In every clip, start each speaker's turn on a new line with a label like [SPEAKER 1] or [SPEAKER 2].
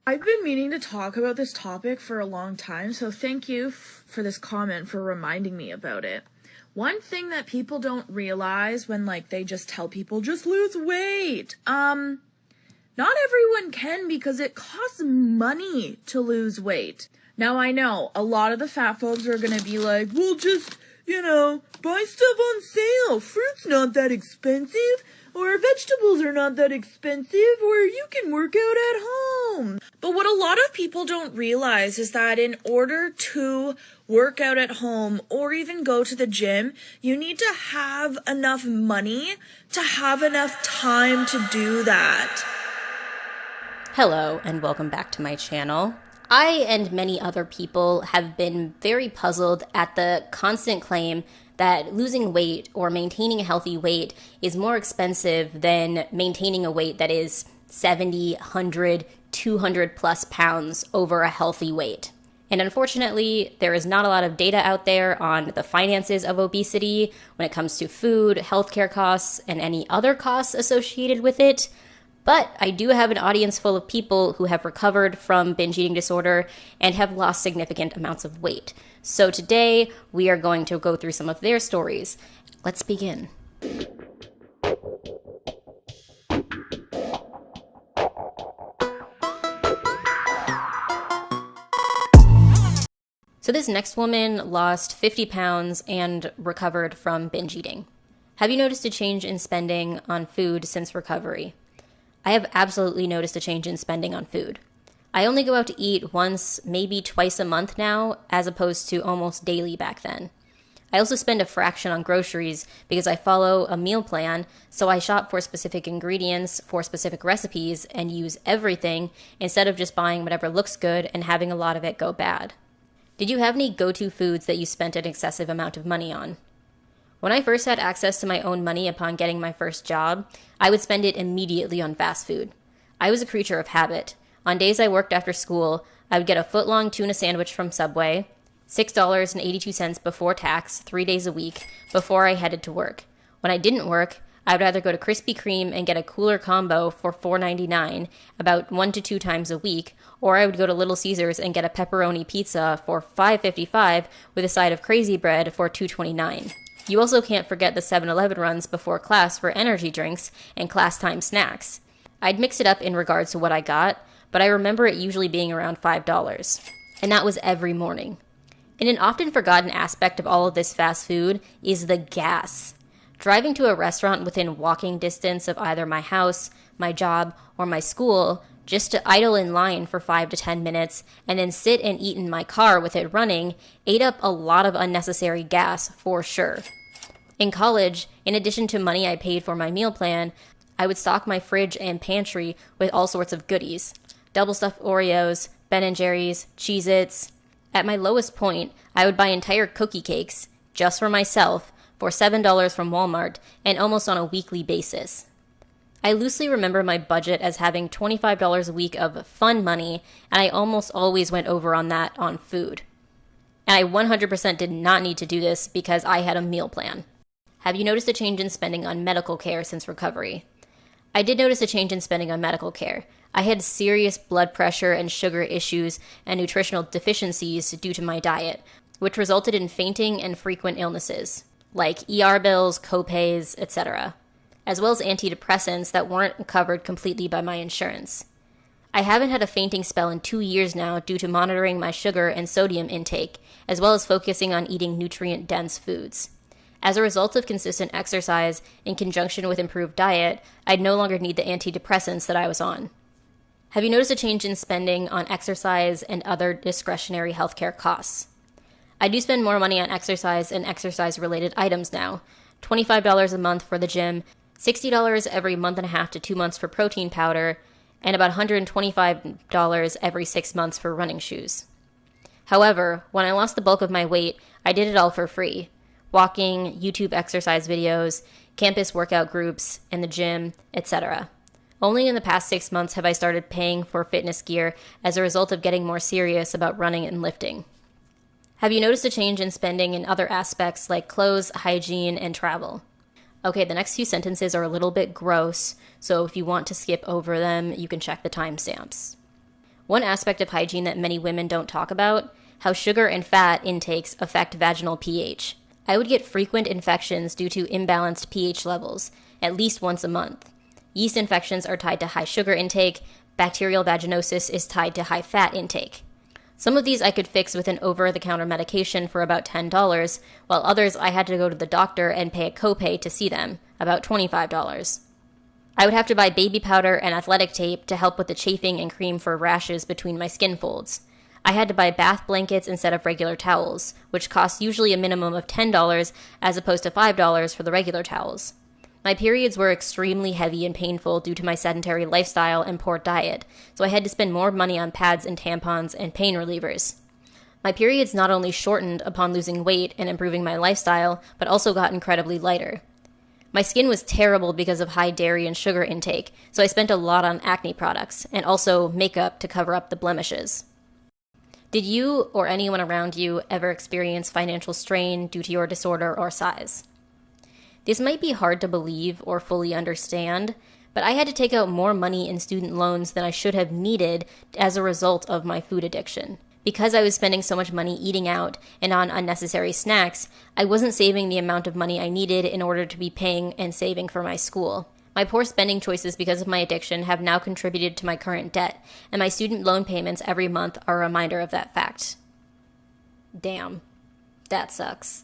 [SPEAKER 1] I've been meaning to talk about this topic for a long time, so thank you for this comment for reminding me about it. One thing that people don't realize when, they just tell people, just lose weight. Not everyone can because it costs money to lose weight. Now, I know a lot of the fat phobes are gonna be like, well, just, buy stuff on sale. Fruit's not that expensive, or vegetables are not that expensive, or you can work out at home. But what a lot of people don't realize is that in order to work out at home or even go to the gym, you need to have enough money to have enough time to do that.
[SPEAKER 2] Hello, and welcome back to my channel. I and many other people have been very puzzled at the constant claim that losing weight or maintaining a healthy weight is more expensive than maintaining a weight that is 70, 100, 200 plus pounds over a healthy weight. And unfortunately, there is not a lot of data out there on the finances of obesity when it comes to food, healthcare costs, and any other costs associated with it. But I do have an audience full of people who have recovered from binge eating disorder and have lost significant amounts of weight. So today, we are going to go through some of their stories. Let's begin. So this next woman lost 50 pounds and recovered from binge eating. Have you noticed a change in spending on food since recovery? I have absolutely noticed a change in spending on food. I only go out to eat once, maybe twice a month now, as opposed to almost daily back then. I also spend a fraction on groceries because I follow a meal plan, so I shop for specific ingredients, for specific recipes, and use everything instead of just buying whatever looks good and having a lot of it go bad. Did you have any go-to foods that you spent an excessive amount of money on? When I first had access to my own money upon getting my first job, I would spend it immediately on fast food. I was a creature of habit. On days I worked after school, I would get a foot-long tuna sandwich from Subway, $6.82 before tax, 3 days a week, before I headed to work. When I didn't work, I would either go to Krispy Kreme and get a cooler combo for $4.99 about 1 to 2 times a week, or I would go to Little Caesars and get a pepperoni pizza for $5.55 with a side of crazy bread for $2.29. You also can't forget the 7-Eleven runs before class for energy drinks and class time snacks. I'd mix it up in regards to what I got, but I remember it usually being around $5. And that was every morning. And an often forgotten aspect of all of this fast food is the gas. Driving to a restaurant within walking distance of either my house, my job, or my school, just to idle in line for 5 to 10 minutes and then sit and eat in my car with it running, ate up a lot of unnecessary gas for sure. In college, in addition to money I paid for my meal plan, I would stock my fridge and pantry with all sorts of goodies. Double stuffed Oreos, Ben & Jerry's, Cheez-Its. At my lowest point, I would buy entire cookie cakes, just for myself, for $7 from Walmart, and almost on a weekly basis. I loosely remember my budget as having $25 a week of fun money, and I almost always went over on that on food. And I 100% did not need to do this because I had a meal plan. Have you noticed a change in spending on medical care since recovery? I did notice a change in spending on medical care. I had serious blood pressure and sugar issues and nutritional deficiencies due to my diet, which resulted in fainting and frequent illnesses, like ER bills, copays, etc., as well as antidepressants that weren't covered completely by my insurance. I haven't had a fainting spell in 2 years now due to monitoring my sugar and sodium intake, as well as focusing on eating nutrient-dense foods. As a result of consistent exercise in conjunction with improved diet, I'd no longer need the antidepressants that I was on. Have you noticed a change in spending on exercise and other discretionary healthcare costs? I do spend more money on exercise and exercise-related items now. $25 a month for the gym, $60 every month and a half to 2 months for protein powder, and about $125 every 6 months for running shoes. However, when I lost the bulk of my weight, I did it all for free. Walking, YouTube exercise videos, campus workout groups, and the gym, etc. Only in the past 6 months have I started paying for fitness gear as a result of getting more serious about running and lifting. Have you noticed a change in spending in other aspects like clothes, hygiene, and travel? Okay, the next few sentences are a little bit gross, so if you want to skip over them, you can check the timestamps. One aspect of hygiene that many women don't talk about, how sugar and fat intakes affect vaginal pH. I would get frequent infections due to imbalanced pH levels, at least once a month. Yeast infections are tied to high sugar intake. Bacterial vaginosis is tied to high fat intake. Some of these I could fix with an over-the-counter medication for about $10, while others I had to go to the doctor and pay a copay to see them, about $25. I would have to buy baby powder and athletic tape to help with the chafing and cream for rashes between my skin folds. I had to buy bath blankets instead of regular towels, which cost usually a minimum of $10 as opposed to $5 for the regular towels. My periods were extremely heavy and painful due to my sedentary lifestyle and poor diet, so I had to spend more money on pads and tampons and pain relievers. My periods not only shortened upon losing weight and improving my lifestyle, but also got incredibly lighter. My skin was terrible because of high dairy and sugar intake, so I spent a lot on acne products and also makeup to cover up the blemishes. Did you or anyone around you ever experience financial strain due to your disorder or size? This might be hard to believe or fully understand, but I had to take out more money in student loans than I should have needed as a result of my food addiction. Because I was spending so much money eating out and on unnecessary snacks, I wasn't saving the amount of money I needed in order to be paying and saving for my school. My poor spending choices because of my addiction have now contributed to my current debt, and my student loan payments every month are a reminder of that fact. Damn, that sucks.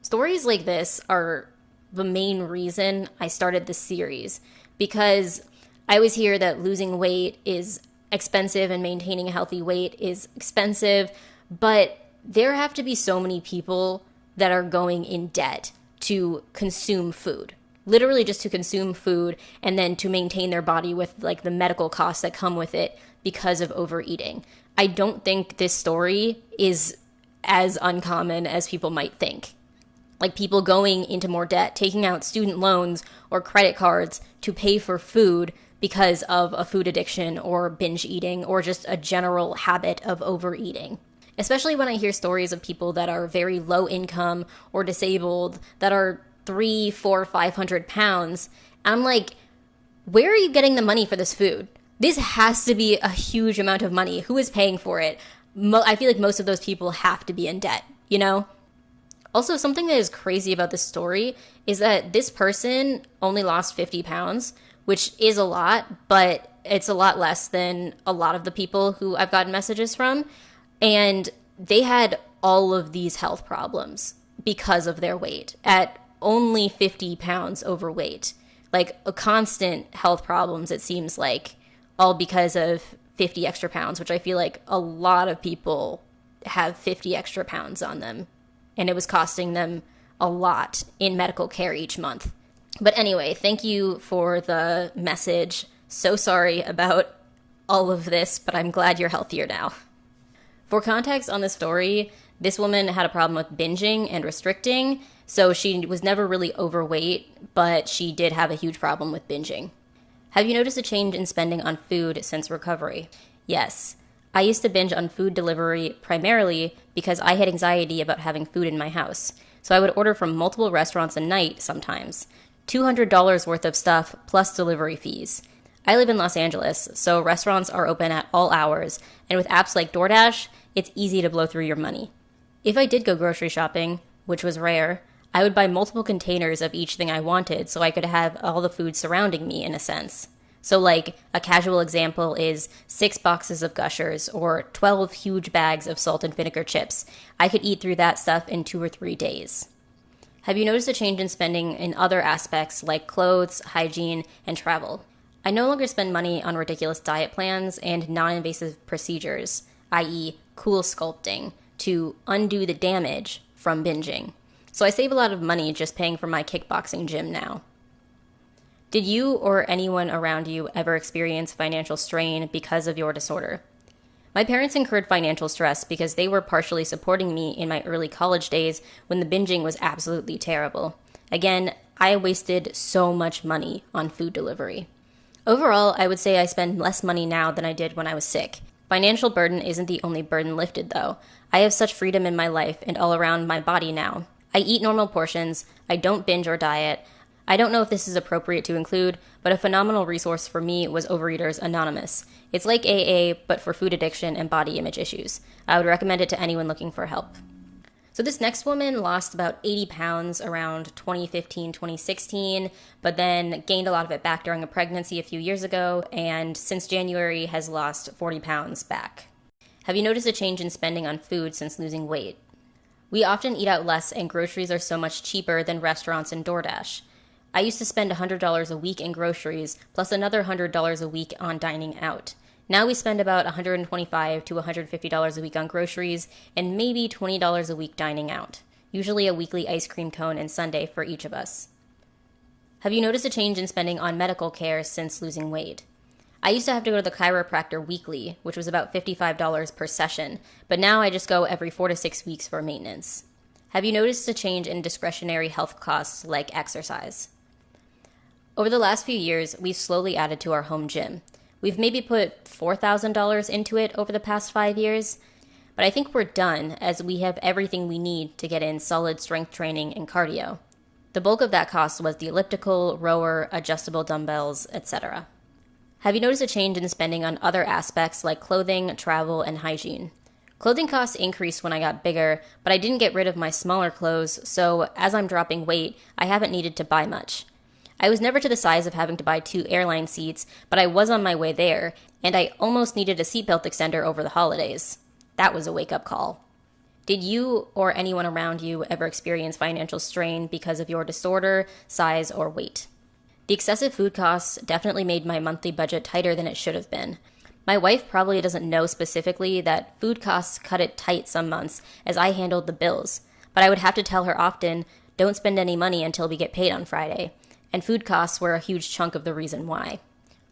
[SPEAKER 2] Stories like this are the main reason I started this series, because I always hear that losing weight is expensive and maintaining a healthy weight is expensive, but there have to be so many people that are going in debt to consume food. Literally just to consume food and then to maintain their body with like the medical costs that come with it because of overeating. I don't think this story is as uncommon as people might think. Like people going into more debt, taking out student loans or credit cards to pay for food because of a food addiction or binge eating or just a general habit of overeating. Especially when I hear stories of people that are very low income or disabled that are 300, 400, 500 pounds. I'm like, where are you getting the money for this food? This has to be a huge amount of money. Who is paying for it? I feel like most of those people have to be in debt, you know? Also, something that is crazy about this story is that this person only lost 50 pounds, which is a lot, but it's a lot less than a lot of the people who I've gotten messages from. And they had all of these health problems because of their weight at only 50 pounds overweight. Like a constant health problems, it seems like, all because of 50 extra pounds, which I feel like a lot of people have 50 extra pounds on them. And it was costing them a lot in medical care each month. But anyway, thank you for the message. So sorry about all of this, but I'm glad you're healthier now. For context on this story, this woman had a problem with binging and restricting, so she was never really overweight, but she did have a huge problem with binging. Have you noticed a change in spending on food since recovery? Yes. I used to binge on food delivery primarily because I had anxiety about having food in my house, so I would order from multiple restaurants a night sometimes. $200 worth of stuff plus delivery fees. I live in Los Angeles, so restaurants are open at all hours, and with apps like DoorDash, it's easy to blow through your money. If I did go grocery shopping, which was rare, I would buy multiple containers of each thing I wanted so I could have all the food surrounding me in a sense. So like a casual example is 6 boxes of Gushers or 12 huge bags of salt and vinegar chips. I could eat through that stuff in 2 or 3 days. Have you noticed a change in spending in other aspects like clothes, hygiene, and travel? I no longer spend money on ridiculous diet plans and non-invasive procedures, i.e. cool sculpting, to undo the damage from binging. So I save a lot of money just paying for my kickboxing gym now. Did you or anyone around you ever experience financial strain because of your disorder? My parents incurred financial stress because they were partially supporting me in my early college days when the binging was absolutely terrible. Again, I wasted so much money on food delivery. Overall, I would say I spend less money now than I did when I was sick. Financial burden isn't the only burden lifted, though. I have such freedom in my life and all around my body now. I eat normal portions, I don't binge or diet, I don't know if this is appropriate to include, but a phenomenal resource for me was Overeaters Anonymous. It's like AA, but for food addiction and body image issues. I would recommend it to anyone looking for help. So this next woman lost about 80 pounds around 2015, 2016, but then gained a lot of it back during a pregnancy a few years ago, and since January has lost 40 pounds back. Have you noticed a change in spending on food since losing weight? We often eat out less, and groceries are so much cheaper than restaurants and DoorDash. I used to spend $100 a week in groceries, plus another $100 a week on dining out. Now we spend about $125 to $150 a week on groceries, and maybe $20 a week dining out, usually a weekly ice cream cone and sundae for each of us. Have you noticed a change in spending on medical care since losing weight? I used to have to go to the chiropractor weekly, which was about $55 per session, but now I just go every 4 to 6 weeks for maintenance. Have you noticed a change in discretionary health costs like exercise? Over the last few years, we've slowly added to our home gym. We've maybe put $4,000 into it over the past 5 years, but I think we're done as we have everything we need to get in solid strength training and cardio. The bulk of that cost was the elliptical, rower, adjustable dumbbells, etc. Have you noticed a change in spending on other aspects like clothing, travel, and hygiene? Clothing costs increased when I got bigger, but I didn't get rid of my smaller clothes, so as I'm dropping weight, I haven't needed to buy much. I was never to the size of having to buy 2 airline seats, but I was on my way there, and I almost needed a seatbelt extender over the holidays. That was a wake-up call. Did you or anyone around you ever experience financial strain because of your disorder, size, or weight? The excessive food costs definitely made my monthly budget tighter than it should have been. My wife probably doesn't know specifically that food costs cut it tight some months as I handled the bills, but I would have to tell her often, don't spend any money until we get paid on Friday. And food costs were a huge chunk of the reason why.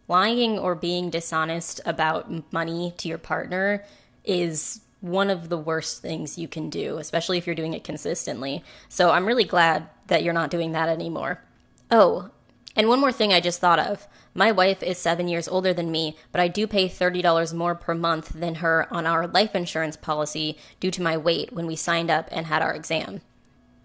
[SPEAKER 2] Lying or being dishonest about money to your partner is one of the worst things you can do, especially if you're doing it consistently. So I'm really glad that you're not doing that anymore. Oh, and one more thing I just thought of. My wife is 7 years older than me, but I do pay $30 more per month than her on our life insurance policy due to my weight when we signed up and had our exam.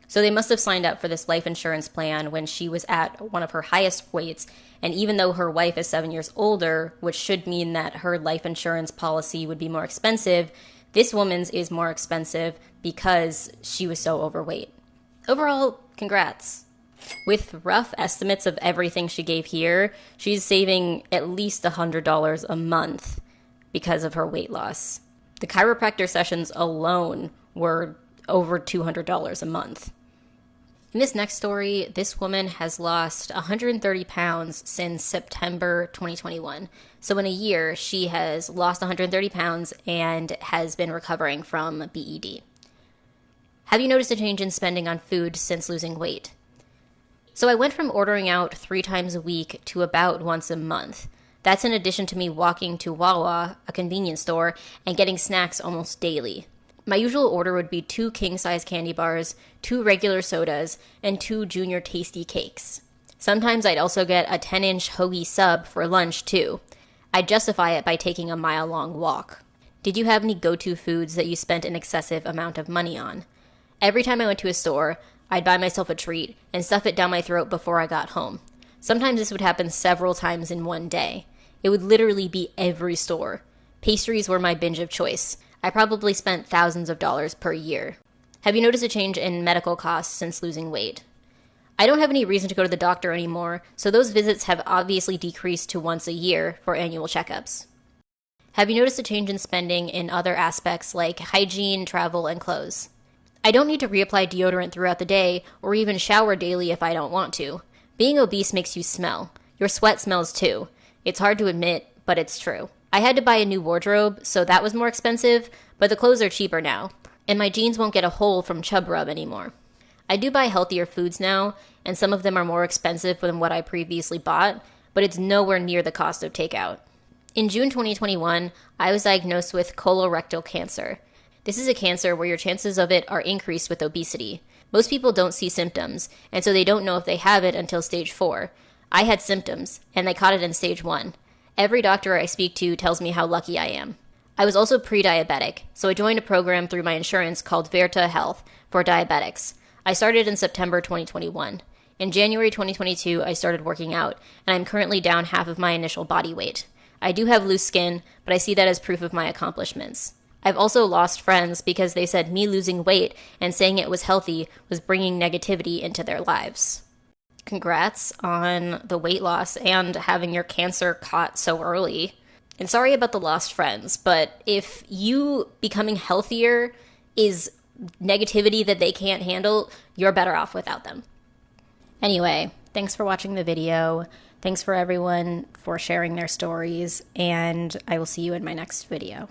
[SPEAKER 2] So they must have signed up for this life insurance plan when she was at one of her highest weights, and even though her wife is 7 years older, which should mean that her life insurance policy would be more expensive, this woman's is more expensive because she was so overweight. Overall, congrats. With rough estimates of everything she gave here, she's saving at least $100 a month because of her weight loss. The chiropractor sessions alone were over $200 a month. In this next story, this woman has lost 130 pounds since September 2021. So in a year, she has lost 130 pounds and has been recovering from BED. Have you noticed a change in spending on food since losing weight? So I went from ordering out 3 times a week to about once a month. That's in addition to me walking to Wawa, a convenience store, and getting snacks almost daily. My usual order would be 2 king-size candy bars, 2 regular sodas, and 2 junior tasty cakes. Sometimes I'd also get a 10-inch hoagie sub for lunch, too. I'd justify it by taking a mile-long walk. Did you have any go-to foods that you spent an excessive amount of money on? Every time I went to a store, I'd buy myself a treat and stuff it down my throat before I got home. Sometimes this would happen several times in one day. It would literally be every store. Pastries were my binge of choice. I probably spent thousands of dollars per year. Have you noticed a change in medical costs since losing weight? I don't have any reason to go to the doctor anymore, so those visits have obviously decreased to once a year for annual checkups. Have you noticed a change in spending in other aspects like hygiene, travel, and clothes? I don't need to reapply deodorant throughout the day or even shower daily if I don't want to. Being obese makes you smell. Your sweat smells too. It's hard to admit, but it's true. I had to buy a new wardrobe, so that was more expensive, but the clothes are cheaper now, and my jeans won't get a hole from chub rub anymore. I do buy healthier foods now, and some of them are more expensive than what I previously bought, but it's nowhere near the cost of takeout. In June 2021, I was diagnosed with colorectal cancer. This is a cancer where your chances of it are increased with obesity. Most people don't see symptoms, and so they don't know if they have it until stage 4. I had symptoms, and they caught it in stage 1. Every doctor I speak to tells me how lucky I am. I was also pre-diabetic, so I joined a program through my insurance called Verta Health for diabetics. I started in September 2021. In January 2022, I started working out, and I'm currently down half of my initial body weight. I do have loose skin, but I see that as proof of my accomplishments. I've also lost friends because they said me losing weight and saying it was healthy was bringing negativity into their lives. Congrats on the weight loss and having your cancer caught so early. And sorry about the lost friends, but if you becoming healthier is negativity that they can't handle, you're better off without them. Anyway, thanks for watching the video. Thanks for everyone for sharing their stories, and I will see you in my next video.